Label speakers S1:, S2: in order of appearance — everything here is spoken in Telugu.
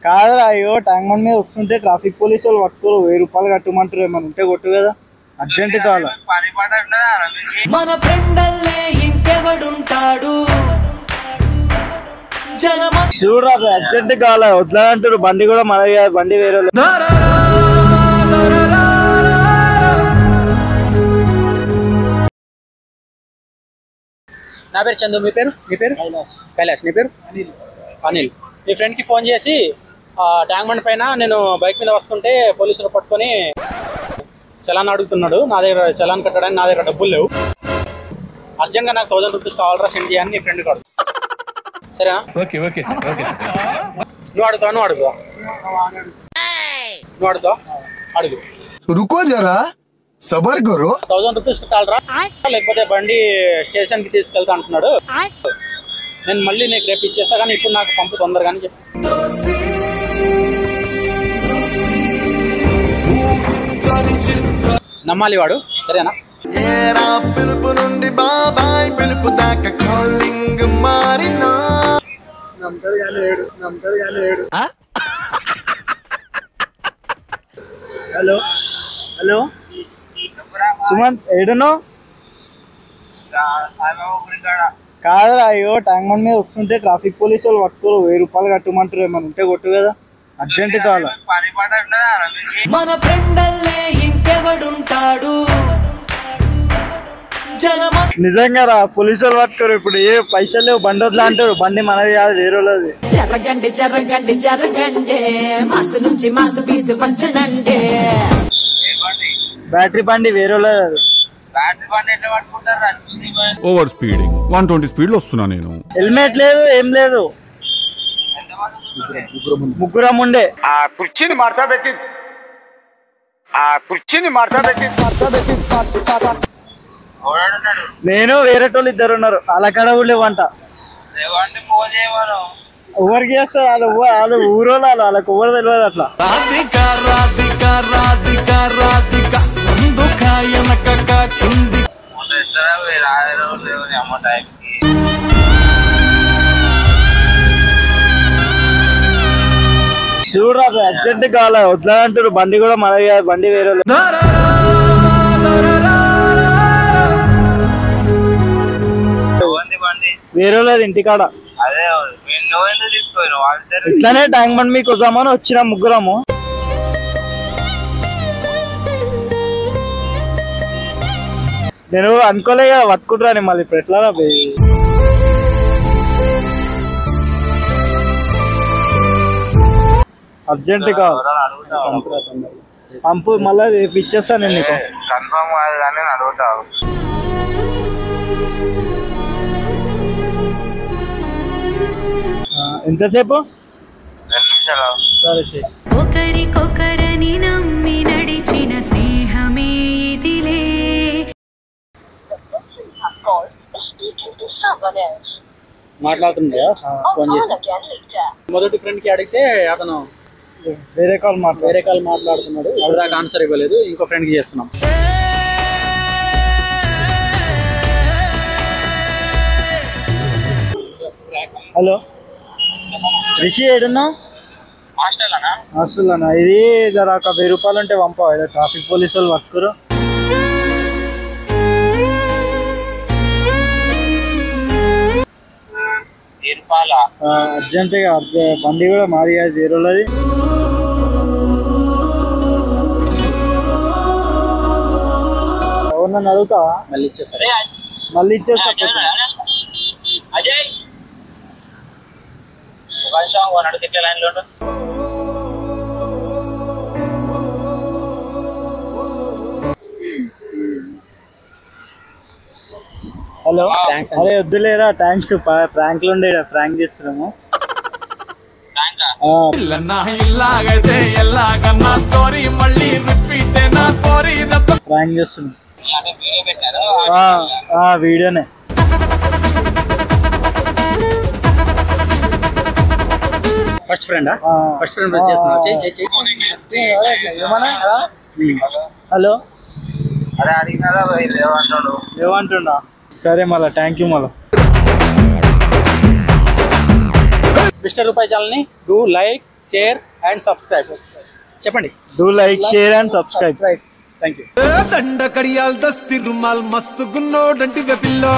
S1: కాదురా అయ్యో ట్యాంక్ బండ్ మీద వస్తుంటే ట్రాఫిక్ పోలీసు వాళ్ళు పట్టుకోరు 1000 రూపాయలు కట్టమంటారు ఏమన్నా ఉంటే కొట్టు కదా అర్జెంట్ కావాలా
S2: మన ఫ్రెండల్లే ఇంకెవడుంటాడు
S1: చూడరా అర్జెంట్ కావాలా వద్దంటారు బండి కూడా మన బండి వేరే
S3: నా పేరు చందు మీ పేరు కైలాష్ నీ పేరు అనిల్ మీ ఫ్రెండ్ కి ఫోన్ చేసి ట్యాంక్ బండ్ పైన నేను బైక్ మీద వస్తుంటే పోలీసులు పట్టుకొని చలాన్ అడుగుతున్నాడు నా దగ్గర చలాన్ కట్టడానికి నా దగ్గర డబ్బులు లేవు అర్జెంట్ గా నాకు 1000 రూపీస్ కావాలరా సెండ్ చేయని నీ ఫ్రెండ్ కాదు సరేనా నువ్వు అడుగుతావు అడుగు
S4: रुको जरा सबर करो
S3: 1000 రూపీస్ కావాలరా లేకపోతే బండి స్టేషన్ కి తీసుకెళ్తా అంటున్నాడు నేను మళ్ళీ నీకు రేపు ఇచ్చేస్తా కానీ ఇప్పుడు నాకు పంపు తొందరగానే చెప్పు నమ్మాలి వాడు సరేనా
S1: హలో హలో సుమంత్ ఏడునో కాదురా అయ్యో ట్యాంక్ బండ్ మీద వస్తుంటే ట్రాఫిక్ పోలీసు వాళ్ళు పట్టుకోరు 1000 రూపాయలు కట్టమంటారు ఏమన్నా ఉంటే కొట్టు కదా అర్జెంట్ కావాలా
S2: మన ఫ్రెండల్లే ఇంకెవడుంటాడు
S1: నిజంగా రా పోలీసు వాళ్ళు పట్టుకోరు ఇప్పుడు ఏ పైసలు లేవు బండి వద్దా అంటారు బండి మనది కాదు వేరే వాళ్ళది
S2: జరగండి మాసు నుంచి మాసు పీసు పంచనండి
S1: బ్యాటరీ బండి వేరే వాళ్ళది
S5: ఓవర్ స్పీడింగ్ 120 స్పీడ్ లో వస్తున్నా నేను
S1: హెల్మెట్ లేదు ఏం లేదు ముగ్గురం ఉండే
S6: ఆ కుర్చీని మార్చబెట్టి
S1: నేను వేరే వాళ్ళు ఇద్దరు ఉన్నారు అలా కడ లేవంట ఎవరికి చేస్తారు వాళ్ళు ఊరోళ్ళు వాళ్ళకి ఎవరు తెలియదు అట్లా చూడరా అర్జెంట్ కావాలా వద్దంటారు బండి కూడా మన బండి వేరే వేరే లేదు ఇంటికాడ ఇట్లానే ట్యాంక్ బండ్ మీకు వద్దామని వచ్చిన ముగ్గురము నేను అనుకోలే కదా పట్టుకుంటారని మళ్ళీ ఇప్పుడు ఎట్లా అర్జెంట్ కావాలి పంపు మళ్ళీ రేపు ఇచ్చేస్తా నేను నీకు ఎంతసేపు సరే
S7: ఒకరికొకరని నమ్మి నడిచిన స్నేహమే ఇదిలే
S3: మాట్లాడుతుండే ఫోన్ చేసి మొదటి ఫ్రెండ్ కి అడిగితే అతను
S1: వేరే కాల్
S3: మాట్లాడుతున్నాడు దాకా ఆన్సర్ ఇవ్వలేదు ఇంకో ఫ్రెండ్ కి చేస్తున్నాం
S1: హలో రిషి ఏడున్నా హాస్టల్ అన్నా ఇది జర ఒక 1000 రూపాయలు ఉంటే పంపా ట్రాఫిక్ పోలీసు వాళ్ళు పట్టుకురు అర్జెంట్ గా బండి కూడా మాది కాదు జీరోలది ఎవరు నన్ను అడుగుతావా
S3: మళ్ళీ ఇచ్చేస్తా
S1: హలో అరే వద్దులేరా థ్యాంక్స్ ప్రాంక్ లో ఉండే ప్రాంక్ చేస్తున్నాము ప్రాంక్ చేస్తున్నాం వీడియోనే
S3: ఫస్ట్ ఫ్రెండ్ వచ్చేస్తున్నా
S1: హలో ఏమంటున్నా సరే మళ్ళా థ్యాంక్ యూ మళ్ళా
S3: మిస్టర్ రూపాయి ఛానల్ని do like share and subscribe. చెప్పండి.
S1: Do like, share and subscribe.
S3: Thank you.
S8: దండ కడియాల్ దస్తి రుమాల్ మస్తు గున్నోడంటి వెపిల్లో